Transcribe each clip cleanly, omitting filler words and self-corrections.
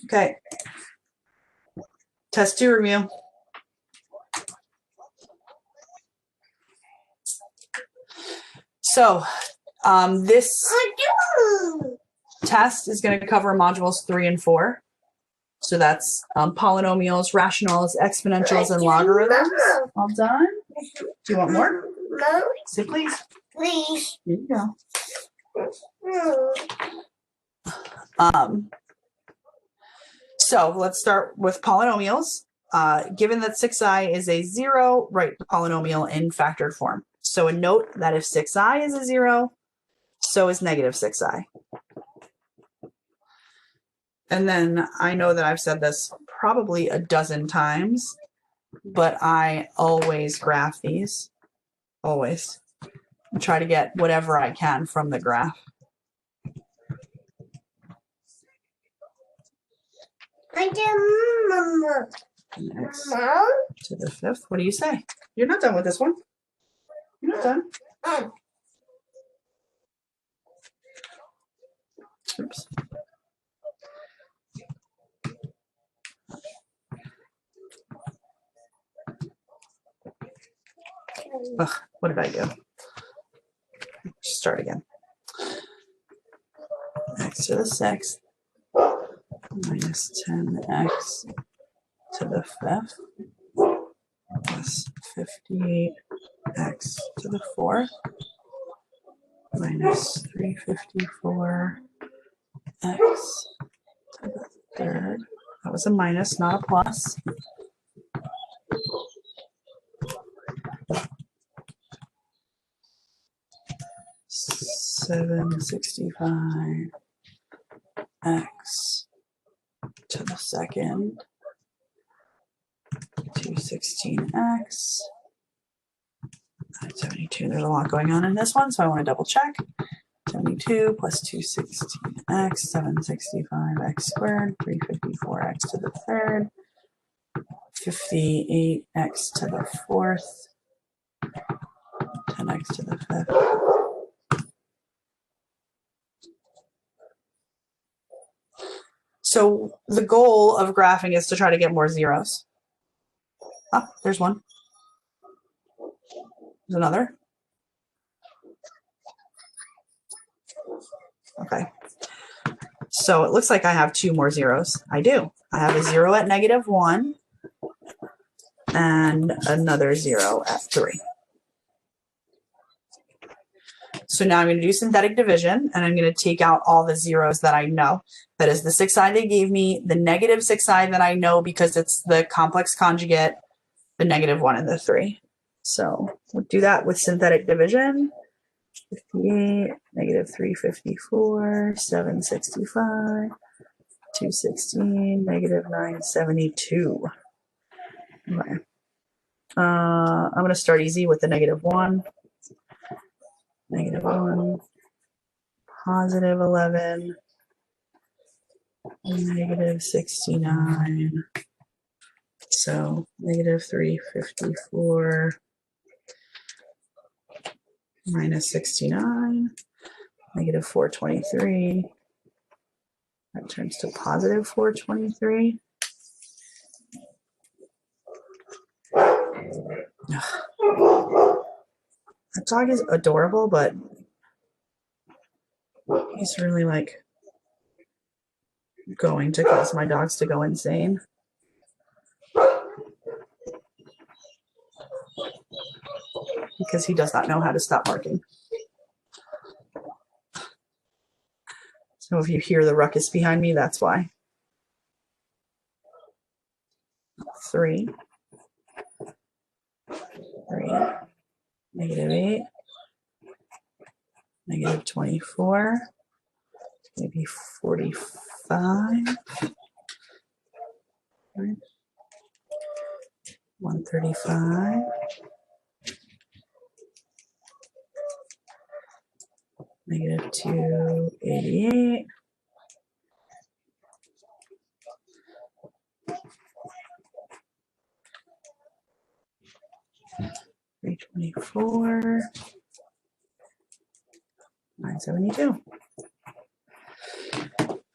Okay. Test 2 review. So this test is going to cover modules 3 and 4. So that's polynomials, rationals, exponentials, and logarithms. All done? Do you want more? No. Say please. Please. Here you go. No. So let's start with polynomials. Given that 6i is a 0, write the polynomial in factored form. So a note that if 6i is a 0, so is negative 6i. And then I know that I've said this probably a dozen times, but I always graph these. Always. And try to get whatever I can from the graph. I did, Mama. Next Mom? to the 5th. What do you say? You're not done with this one. You're not done. Oops. Ugh, what did I do? Start again. X to the 6th minus 10x to the 5th plus 58x to the 4th minus 354x to the 3rd. That was a minus, not a plus. $765 x to the 2nd, 216x, 72. There's a lot going on in this one, so I want to double check. 72 plus 216x, 765x squared, 354x to the 3rd, 58x to the 4th, 10x to the 5th. So the goal of graphing is to try to get more zeros. Oh, there's one. There's another. Okay. So it looks like I have 2 more zeros. I do. I have a 0 at -1 and another 0 at 3. So now I'm going to do synthetic division, and I'm going to take out all the zeros that I know. That is the 6i they gave me, the negative 6i that I know because it's the complex conjugate, the -1 and the 3. So we'll do that with synthetic division. 58, negative 354, 765, 216, negative 972. Okay. I'm going to start easy with the -1. -1, positive 11, negative 69. So negative 354 minus 69, negative 423. That turns to positive 423. That dog is adorable, but he's really like going to cause my dogs to go insane. Because he does not know how to stop barking. So if you hear the ruckus behind me, that's why. 3, negative 8, negative 24, maybe 45, 135, negative 288, $324, 972.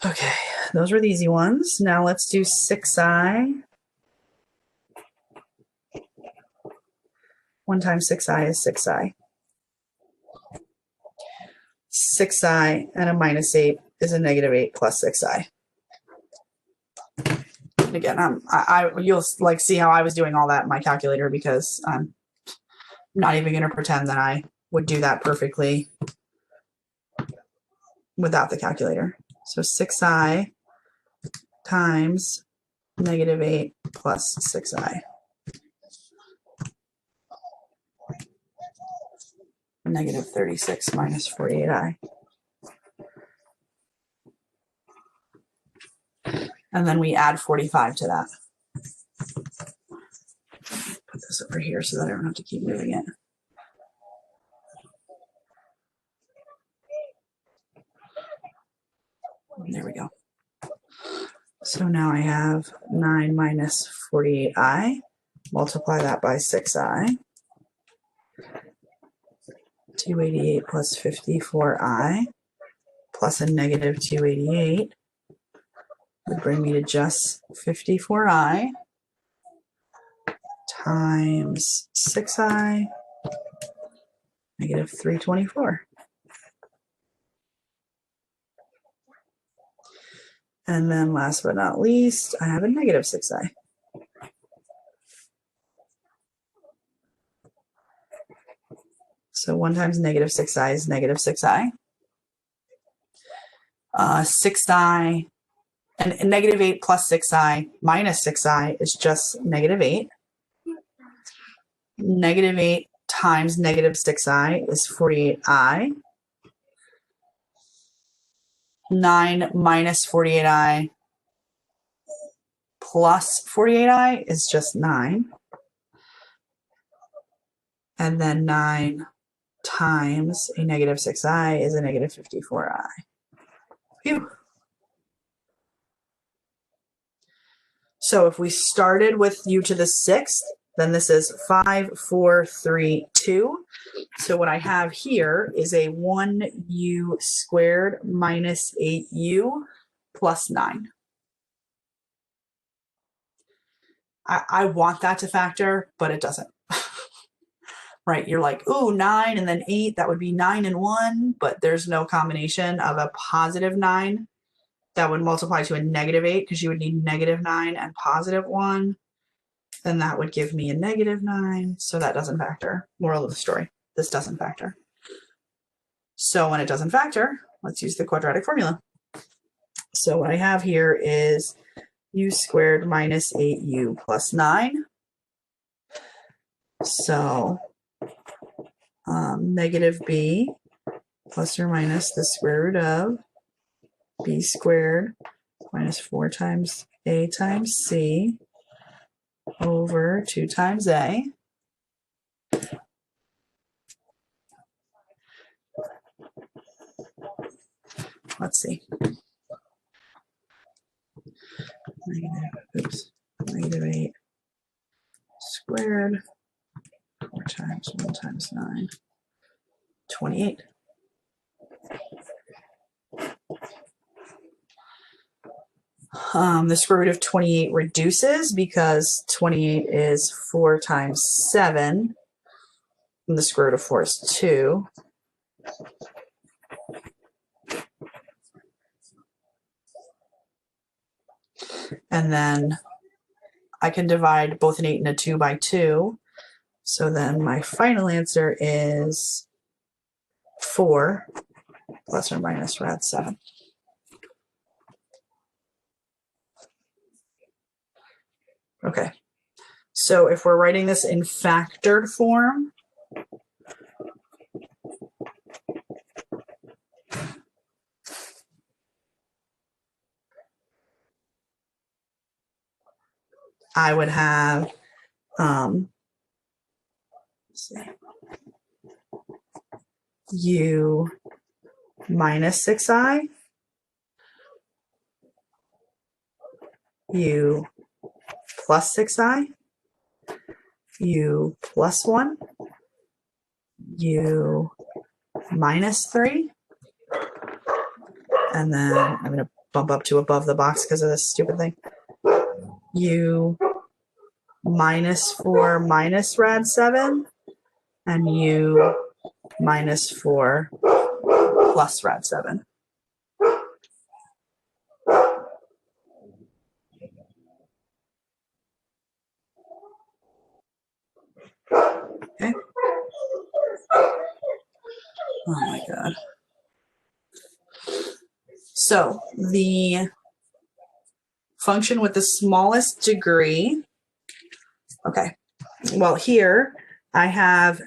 Okay, those were the easy ones. Now let's do 6i. 1 times 6i is 6i. 6i and a minus 8 is a negative 8 plus 6i. And again, you'll like see how I was doing all that in my calculator because I'm not even going to pretend that I would do that perfectly without the calculator. So 6i times negative 8 plus 6i. Negative 36 minus 48i. And then we add 45 to that. Put this over here so that I don't have to keep moving it. There we go. So now I have 9 minus 48i. Multiply that by 6i. 288 plus 54i plus a negative 288 would bring me to just 54i times 6i, negative 324. And then last but not least, I have a negative 6i. So 1 times negative 6i is negative 6i. 6i and negative 8 plus 6i minus 6i is just negative 8. Negative 8 times negative 6i is 48i. 9 minus 48i plus 48i is just 9. And then 9 times a negative 6i is a negative 54i. Phew. So if we started with u to the 6th, then this is 5, 4, 3, 2. So what I have here is a 1u squared minus 8u plus 9. I want that to factor, but it doesn't. Right? You're like, ooh, 9 and then 8, that would be 9 and 1, but there's no combination of a positive 9 that would multiply to a negative 8 because you would need negative 9 and positive 1. Then that would give me a negative 9. So that doesn't factor. Moral of the story, this doesn't factor. So when it doesn't factor, let's use the quadratic formula. So what I have here is u squared minus 8u plus 9. So negative b plus or minus the square root of b squared minus 4 times a times c over 2 times a. Let's see. Negative 8 squared 4 times 1 times 9, 28. The square root of 28 reduces because 28 is 4 times 7, and the square root of 4 is 2. And then I can divide both an 8 and a 2 by 2. So then my final answer is 4 plus or minus rad 7. Okay, so if we're writing this in factored form, I would have, let's see, u minus 6i, u plus 6i, u plus 1, u minus 3, and then I'm going to bump up to above the box because of this stupid thing. U minus 4 minus rad 7, and U minus 4 plus rad 7. Okay. Oh my God. So the function with the smallest degree, okay, well here I have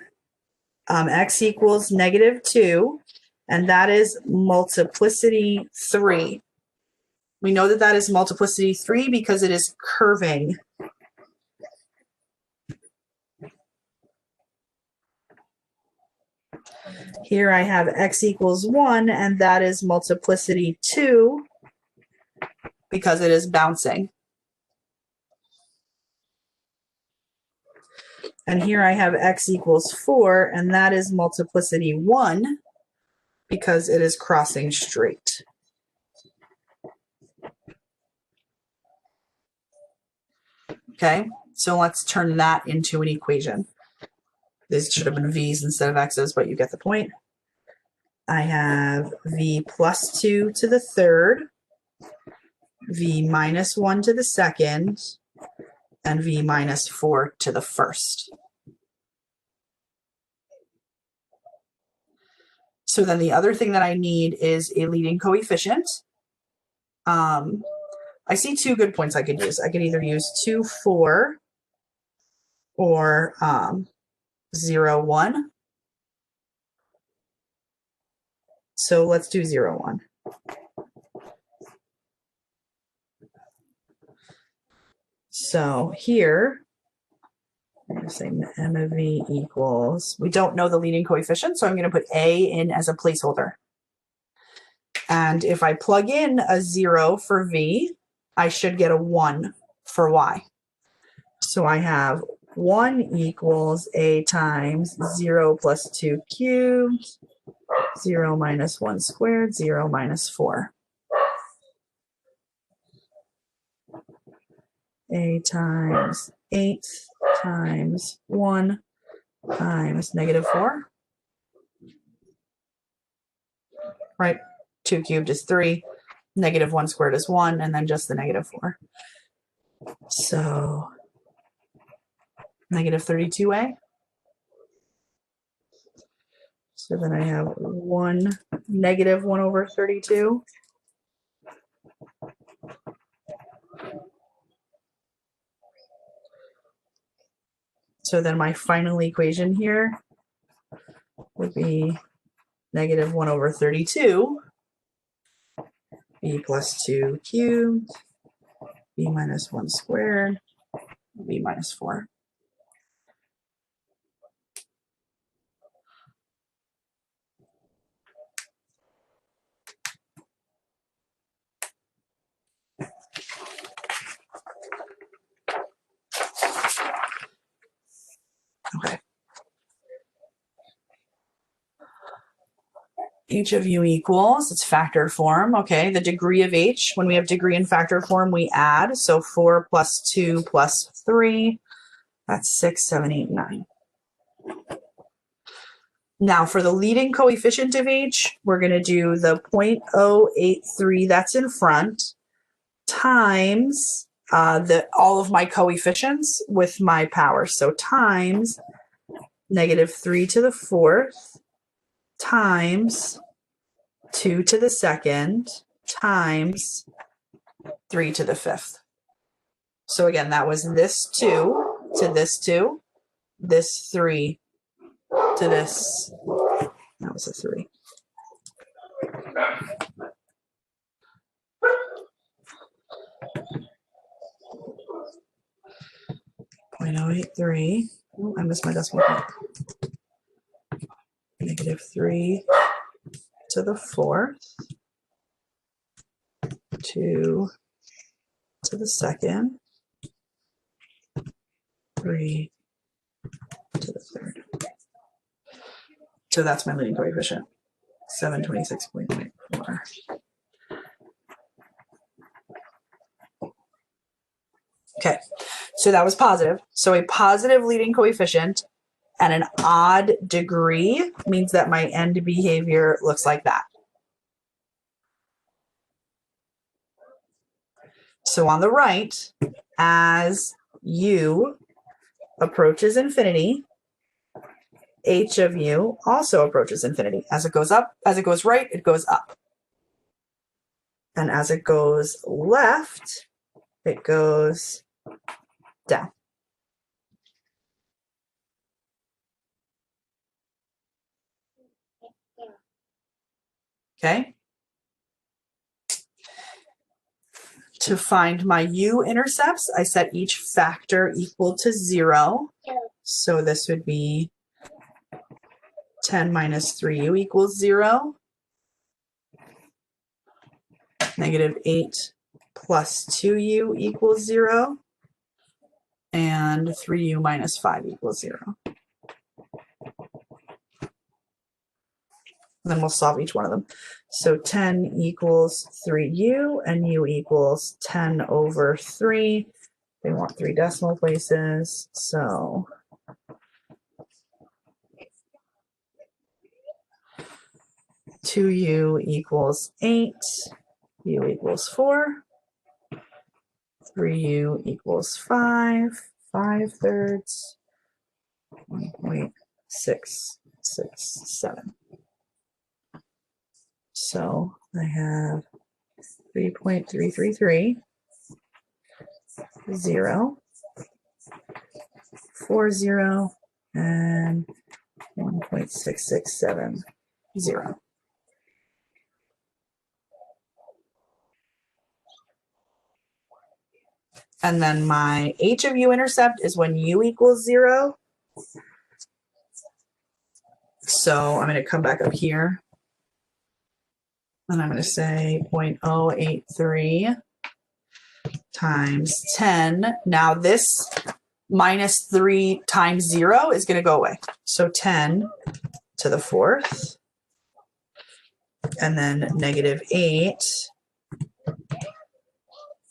x equals -2, and that is multiplicity 3. We know that that is multiplicity 3 because it is curving. Here I have x equals 1, and that is multiplicity 2 because it is bouncing. And here I have x equals 4, and that is multiplicity 1 because it is crossing straight. Okay, so let's turn that into an equation. These should have been v's instead of x's, but you get the point. I have v plus 2 to the third, v minus 1 to the second, and v minus 4 to the first. So then the other thing that I need is a leading coefficient. I see 2 good points I could use. I could either use 2, 4 or 0, 1. So let's do 0, 1. So here, I'm going to say m of v equals, we don't know the leading coefficient, so I'm going to put a in as a placeholder. And if I plug in a 0 for v, I should get a 1 for y. So I have 1 equals a times 0 plus 2 cubed, 0 minus 1 squared, 0 minus 4. A times 8 times 1 times -4. Right? 2 cubed is 3. -1 squared is 1, and then just the -4. So -32a. So then I have -1 over 32. So then my final equation here would be -1 over 32, b plus 2 cubed, b minus 1 squared, b minus 4. Okay. H of u equals, it's factor form, okay? The degree of h, when we have degree in factor form, we add. So 4 plus 2 plus 3, that's 6, 7, 8, 9. Now for the leading coefficient of h, we're going to do the 0.083 that's in front times all of my coefficients with my power. So times -3 to the fourth times 2 to the second times 3 to the fifth. So again, that was this 2 to this 2, this 3 to this, that was a 3. .083. Oh, I missed my decimal point. -3 to the fourth, 2 to the second, 3 to the third. So that's my leading coefficient, 726.94. Okay, so that was positive. So a positive leading coefficient and an odd degree means that my end behavior looks like that. So on the right, as u approaches infinity, h of u also approaches infinity. As it goes up, as it goes right, it goes up. And as it goes left, it goes down. Okay? To find my u-intercepts, I set each factor equal to 0. So this would be 10 minus 3u equals 0. Negative 8 plus 2u equals 0. And 3u minus 5 equals 0. And then we'll solve each one of them. So 10 equals 3u, and u equals 10 over 3. They want 3 decimal places, so 2u equals 8, u equals 4, 3u equals 5, 5/3, 1.667. So I have 3.333, 0, 40, and 1.667, 0. And then my h of u-intercept is when u equals 0. So I'm going to come back up here. And I'm going to say 0.083 times 10. Now this minus 3 times 0 is going to go away. So 10 to the 4th. And then negative 8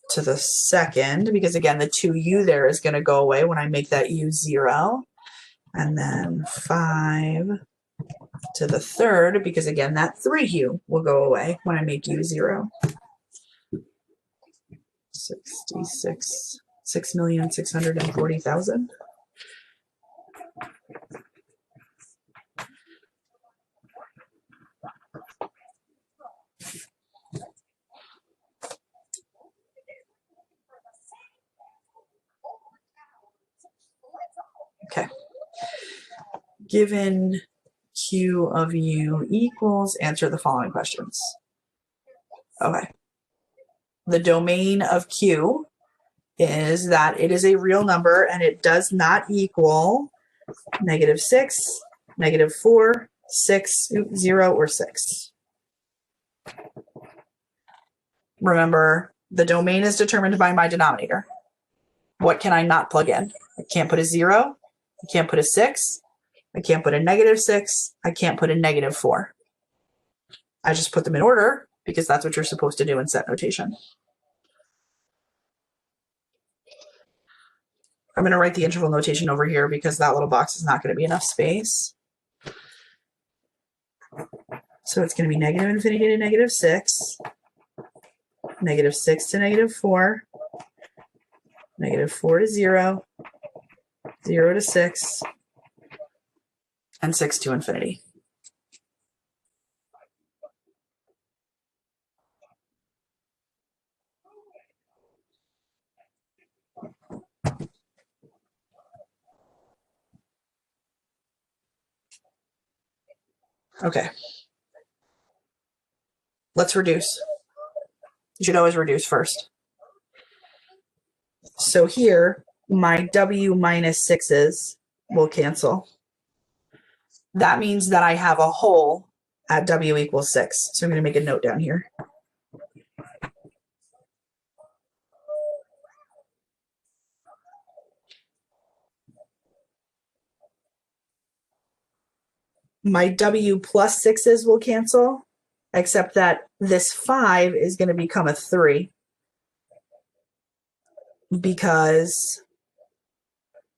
to the 2nd. Because again, the 2u there is going to go away when I make that u 0. And then 5 to the 3rd, because again, that 3u will go away when I make u 0. 6,640,000. Okay. Given q of u equals, answer the following questions. Okay. The domain of q is that it is a real number and it does not equal -6, -4, 6, 0, or 6. Remember, the domain is determined by my denominator. What can I not plug in? I can't put a 0. I can't put a 6. I can't put a -6. I can't put a -4. I just put them in order because that's what you're supposed to do in set notation. I'm going to write the interval notation over here because that little box is not going to be enough space. So it's going to be -∞ to -6, -6 to -4, -4 to 0, 0 to 6, and 6 to infinity. Okay. Let's reduce. You should always reduce first. So here, my w minus 6's will cancel. That means that I have a whole at w equals 6. So I'm going to make a note down here. My w plus 6's will cancel, except that this 5 is going to become a 3. because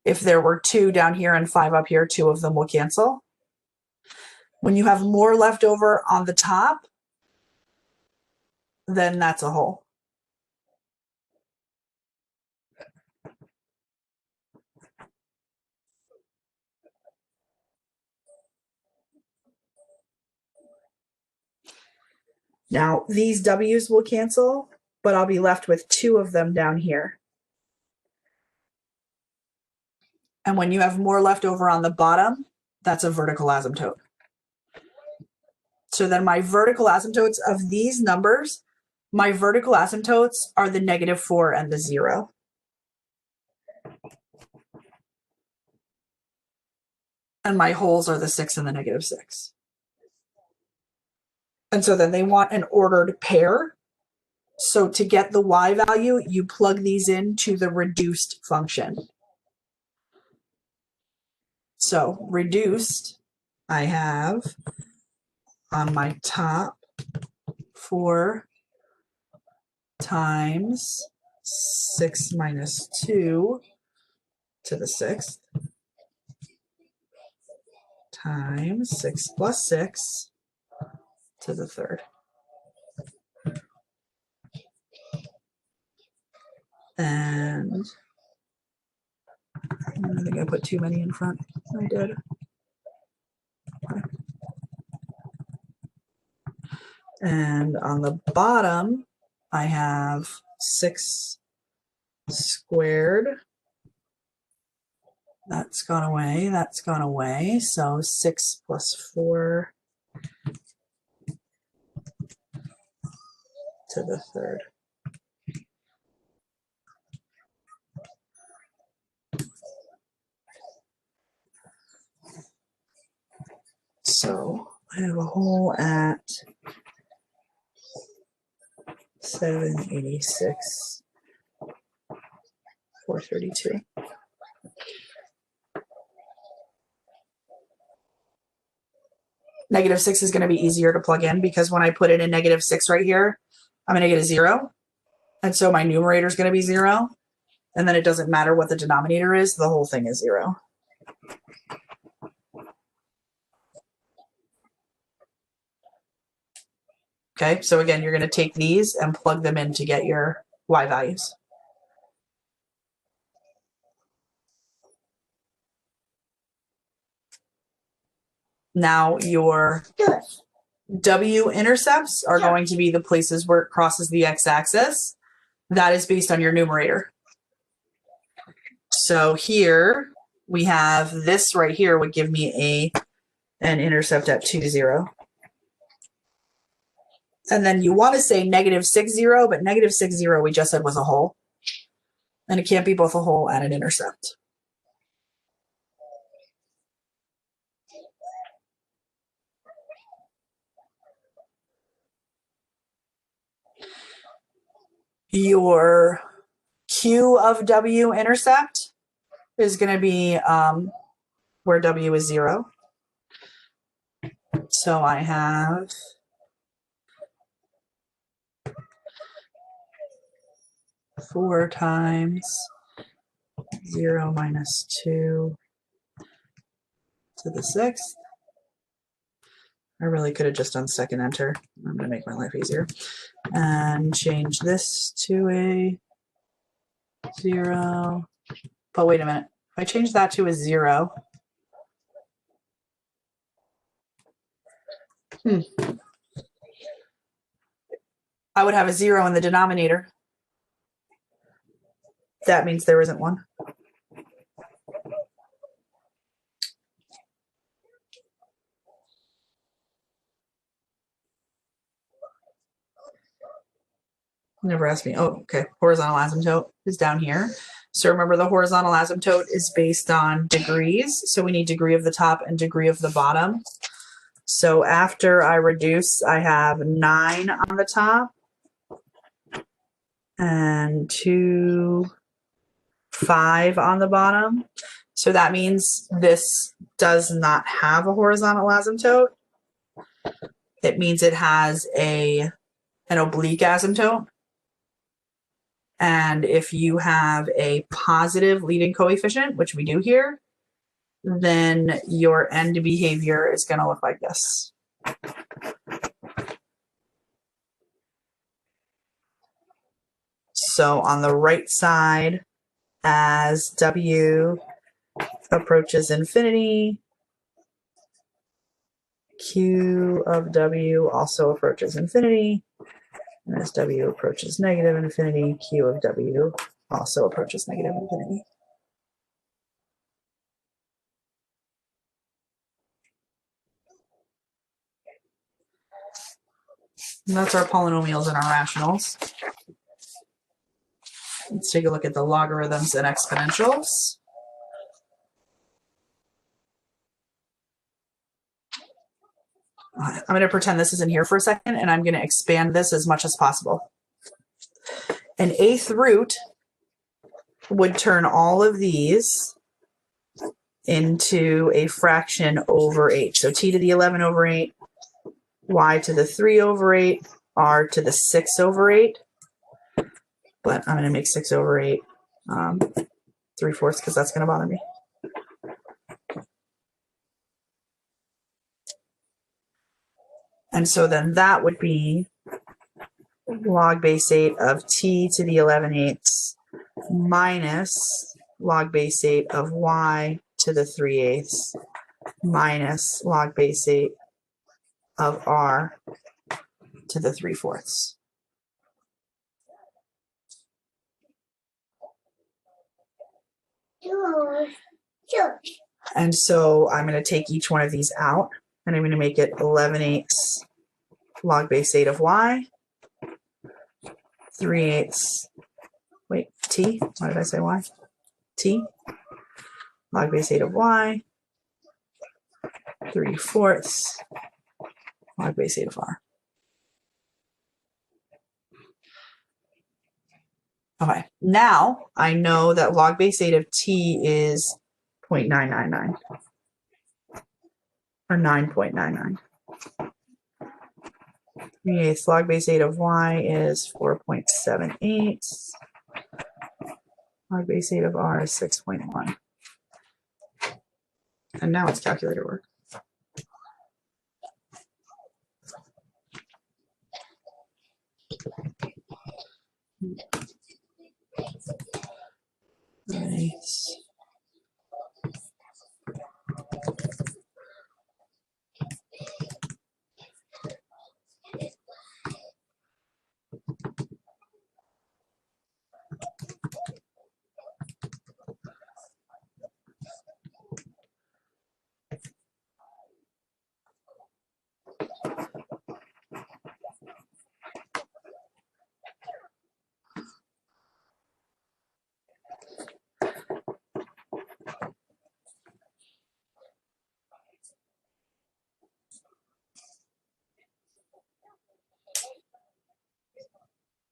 if there were 2 down here and 5 up here, 2 of them will cancel. When you have more left over on the top, then that's a hole. Now, these W's will cancel, but I'll be left with 2 of them down here. And when you have more left over on the bottom, that's a vertical asymptote. So then my vertical asymptotes of these numbers, my vertical asymptotes are the -4 and the 0. And my holes are the 6 and the -6. And so then they want an ordered pair. So to get the y value, you plug these into the reduced function. So reduced, I have on my top 4 times 6 minus 2 to the 6th times 6 plus 6 to the 3rd. And I think I put too many in front. I did. Okay. And on the bottom, I have 6 squared. That's gone away. That's gone away. So 6 plus 4 to the 3rd. So I have a hole at 786, 432. -6 is going to be easier to plug in because when I put it in -6 right here, I'm going to get a 0. And so my numerator is going to be 0. And then it doesn't matter what the denominator is, the whole thing is 0. Okay, so again, you're going to take these and plug them in to get your y values. Now your w-intercepts are going to be the places where it crosses the x-axis. That is based on your numerator. So here we have this right here would give me an intercept at 2, 0. And then you want to say -6, 0, but -6, 0 we just said was a hole. And it can't be both a hole and an intercept. Your Q of W intercept is going to be where W is 0. So I have four times 0 minus 2 to the 6th. I really could have just done second enter. I'm going to make my life easier. And change this to a 0. But wait a minute. If I change that to a 0, I would have a 0 in the denominator. That means there isn't one. Never asked me. Oh, okay. Horizontal asymptote is down here. So remember, the horizontal asymptote is based on degrees. So we need degree of the top and degree of the bottom. So after I reduce, I have 9 on the top and 2, 5 on the bottom. So that means this does not have a horizontal asymptote. It means it has an oblique asymptote. And if you have a positive leading coefficient, which we do here, then your end behavior is going to look like this. So on the right side, as W approaches infinity, Q of W also approaches infinity. And as W approaches negative infinity, Q of W also approaches negative infinity. And that's our polynomials and our rationals. Let's take a look at the logarithms and exponentials. I'm going to pretend this isn't here for a second, and I'm going to expand this as much as possible. An eighth root would turn all of these into a fraction over h. So t to the 11 over 8, y to the 3 over 8, r to the 6 over 8. But I'm going to make 6 over 8 3/4 because that's going to bother me. And so then that would be log base 8 of t to the 11/8 minus log base 8 of y to the 3/8 minus log base 8 of r to the 3/4. And so I'm going to take each one of these out, and I'm going to make it 11/8 log base 8 of y, 3/8, wait, t, why did I say y? T, log base 8 of y, 3/4 log base 8 of r. Okay, now I know that log base 8 of t is 0.999 or 9.99. 3/8 log base 8 of y is 4.78. Log base 8 of r is 6.1. And now it's calculator work. Nice.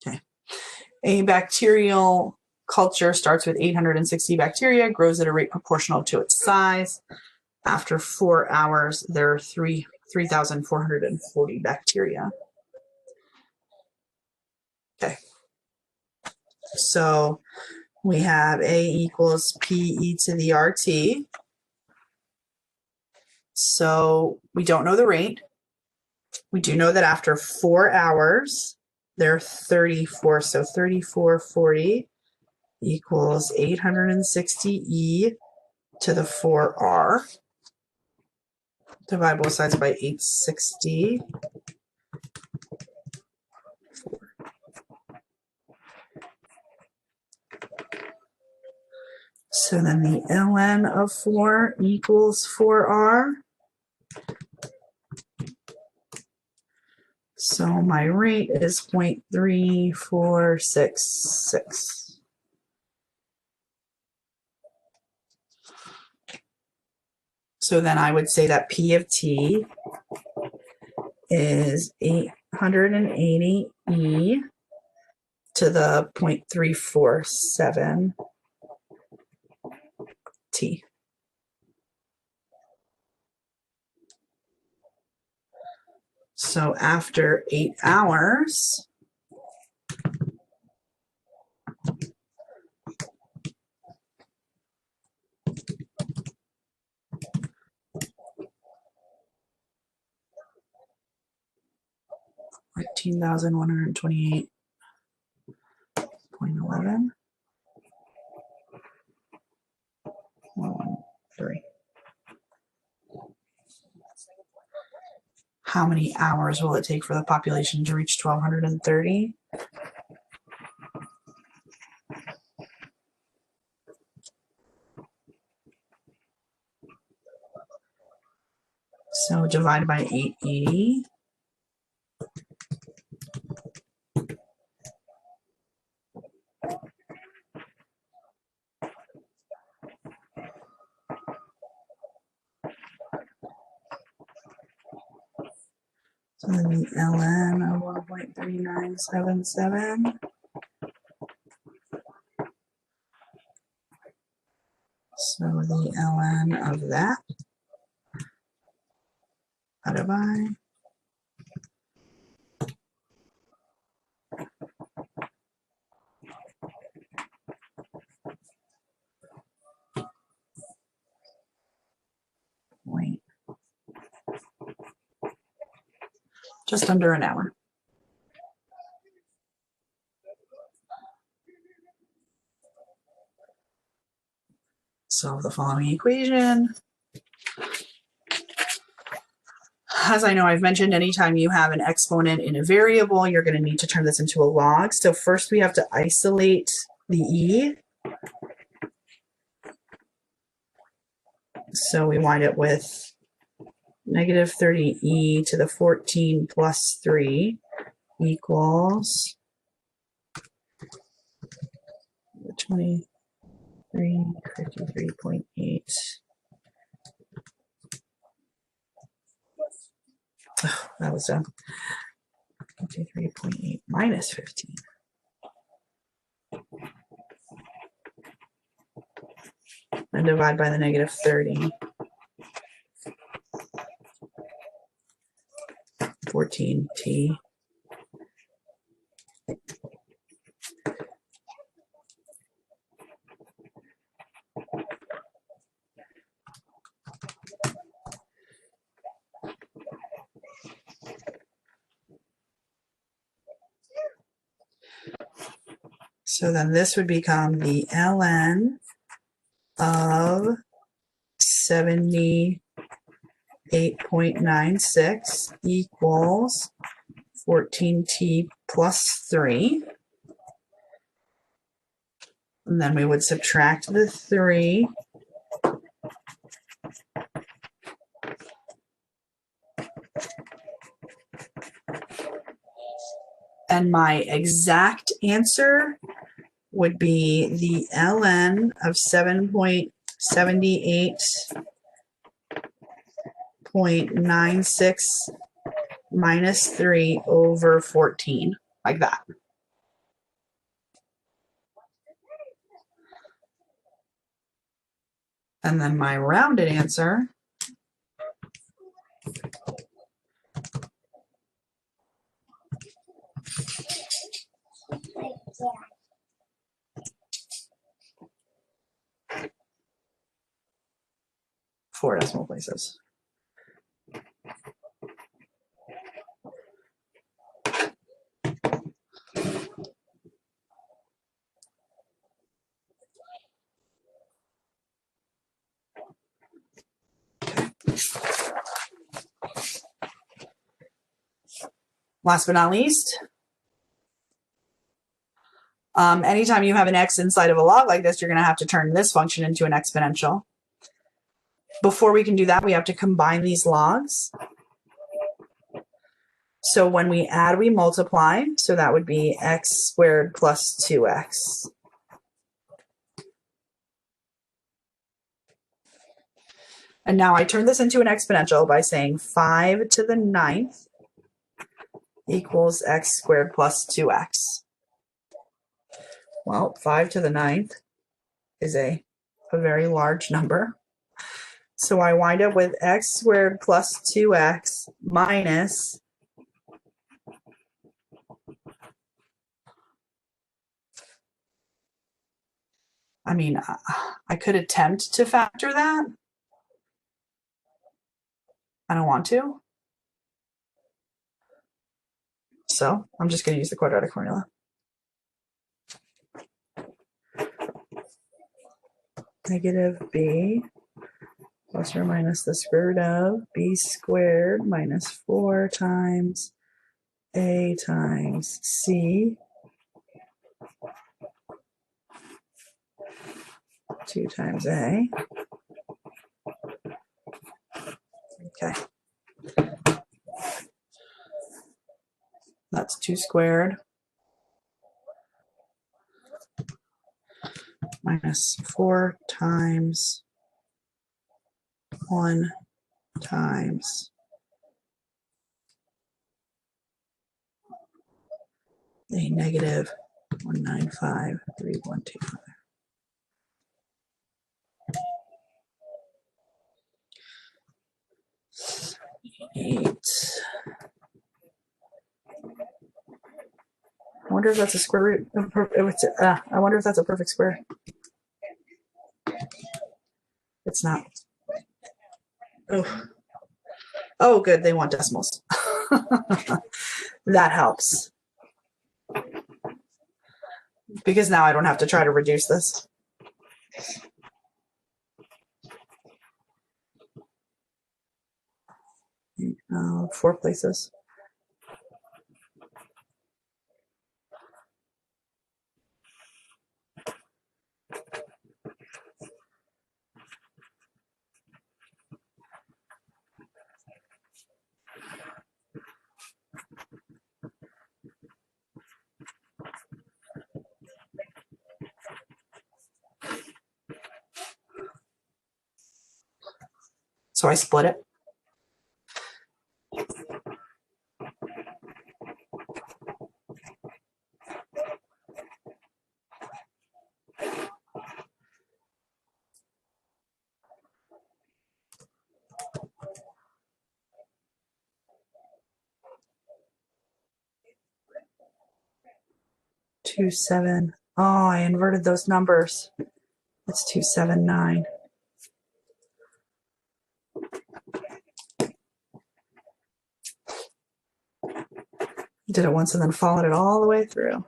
Okay. A bacterial culture starts with 860 bacteria, grows at a rate proportional to its size. After 4 hours, there are 3,440 bacteria. Okay. So we have A equals PE to the RT. So we don't know the rate. We do know that after 4 hours, there are 34. So 3440 equals 860 E to the 4R. Divide both sides by 860. So then the ln of 4 equals 4R. So my rate is 0.3466. So then I would say that P of T is 880 E to the 0.347 T. So after 8 hours, 14,128.11. 113. How many hours will it take for the population to reach 1,230? So divide by 880. So then the ln of 1.3977. So the ln of that divided by 0. Just under an hour. Solve the following equation. As I know I've mentioned, anytime you have an exponent in a variable, you're going to need to turn this into a log. So first we have to isolate the e. So we wind up with negative 30e to the 14 plus 3 equals 2353.8. Oh, that was dumb. 23.8 minus 15. And divide by the negative 30. 14t. So then this would become the ln of 78.96 equals 14t plus 3. And then we would subtract the 3. And my exact answer would be the ln of 7.78.96 minus 3 over 14, like that. And then my rounded answer four decimal places. Last but not least, anytime you have an x inside of a log like this, you're going to have to turn this function into an exponential. Before we can do that, we have to combine these logs. So when we add, we multiply. So that would be x squared plus 2x. And now I turn this into an exponential by saying 5 to the 9th equals x squared plus 2x. Well, 5 to the 9th is a very large number. So I wind up with x squared plus 2x minus I could attempt to factor that. I don't want to. So I'm just going to use the quadratic formula. Negative b plus or minus the square root of b squared minus 4 times a times c 2 times a. Okay. That's 2 squared minus 4 times 1 times a negative 1953125. 8. I wonder if that's a square root. I wonder if that's a perfect square. It's not. Oh, oh, good. They want decimals. That helps. Because now I don't have to try to reduce this. Four places. So I split it. Two, 7. Oh, I inverted those numbers. It's 279. Did it once and then followed it all the way through.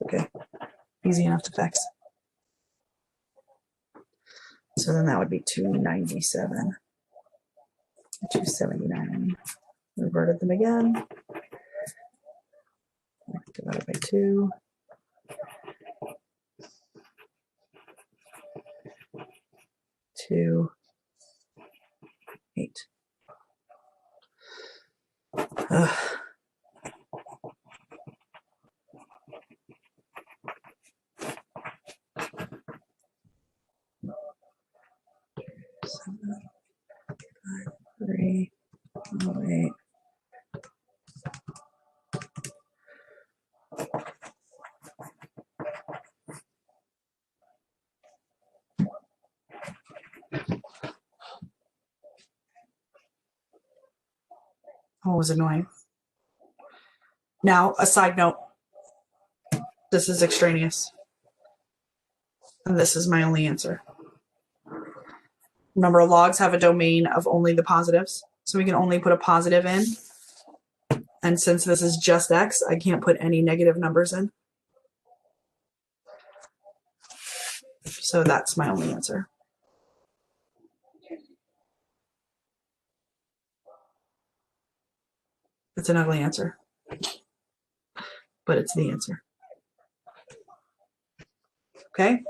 Okay, easy enough to fix. So then that would be 297, 279. Inverted them again. Divided by 2. 2, 8. Ugh. Seven, 5, 3, 8. Oh, it was annoying. Now, a side note. This is extraneous. And this is my only answer. Remember, logs have a domain of only the positives. So we can only put a positive in. And since this is just x, I can't put any negative numbers in. So that's my only answer. It's an ugly answer. But it's the answer. Okay?